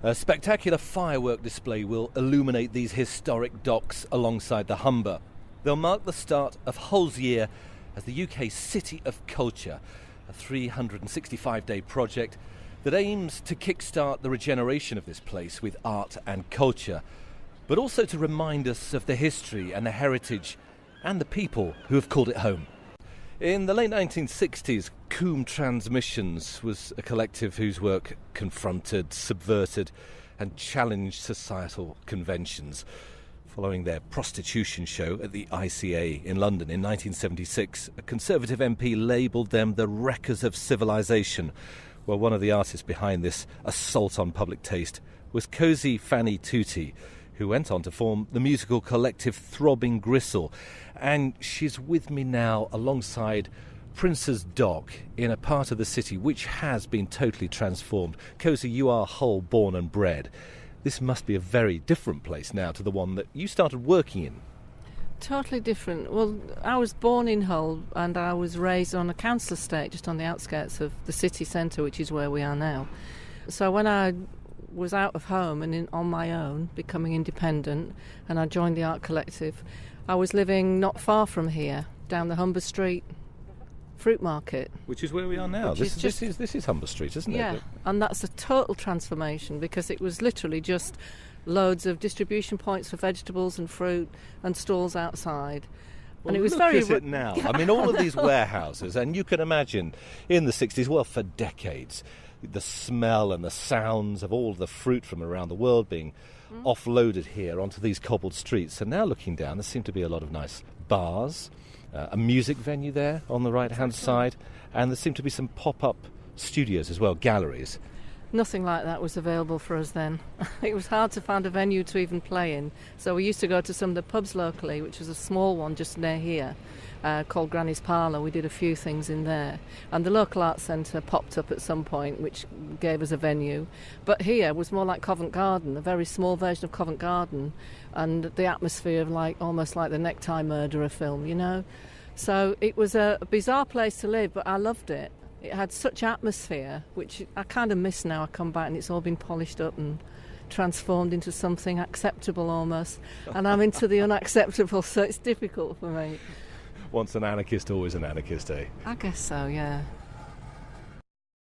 A spectacular firework display will illuminate these historic docks alongside the Humber. They'll mark the start of Hull's year as the UK's City of Culture, a 365-day project that aims to kickstart the regeneration of this place with art and culture, but also to remind us of the history and the heritage and the people who have called it home. In the late 1960s, COUM Transmissions was a collective whose work confronted, subverted and challenged societal conventions. Following their prostitution show at the ICA in London in 1976, a Conservative MP labelled them the wreckers of civilization. Well, one of the artists behind this assault on public taste was Cosey Fanni Tutti, who went on to form the musical collective Throbbing Gristle. And she's with me now alongside Prince's Dock in a part of the city which has been totally transformed. Cosey, you are Hull born and bred. This must be a very different place now to the one that you started working in. Totally different. Well, I was born in Hull and I was raised on a council estate just on the outskirts of the city centre, which is where we are now. So when I was out of home and on my own, becoming independent, and I joined the art collective, I was living not far from here, down the Humber Street fruit market. Which is where we are now. This is Humber Street, isn't it? Yeah, and that's a total transformation because it was literally just loads of distribution points for vegetables and fruit and stalls outside. Well, and it was look very at it now. I mean, all of these warehouses, and you can imagine in the 60s, well, for decades, the smell and the sounds of all the fruit from around the world being offloaded here onto these cobbled streets. And now looking down, there seem to be a lot of nice bars, a music venue there on the right-hand side, and there seem to be some pop-up studios as well, galleries. Nothing like that was available for us then. It was hard to find a venue to even play in. So we used to go to some of the pubs locally, which was a small one just near here, called Granny's Parlour. We did a few things in there. And the local arts centre popped up at some point, which gave us a venue. But here was more like Covent Garden, a very small version of Covent Garden, and the atmosphere of almost like the Necktie Murderer film, you know. So it was a bizarre place to live, but I loved it. It had such atmosphere, which I kind of miss now. I come back and it's all been polished up and transformed into something acceptable almost. And I'm into the unacceptable, so it's difficult for me. Once an anarchist, always an anarchist, eh? I guess so, yeah.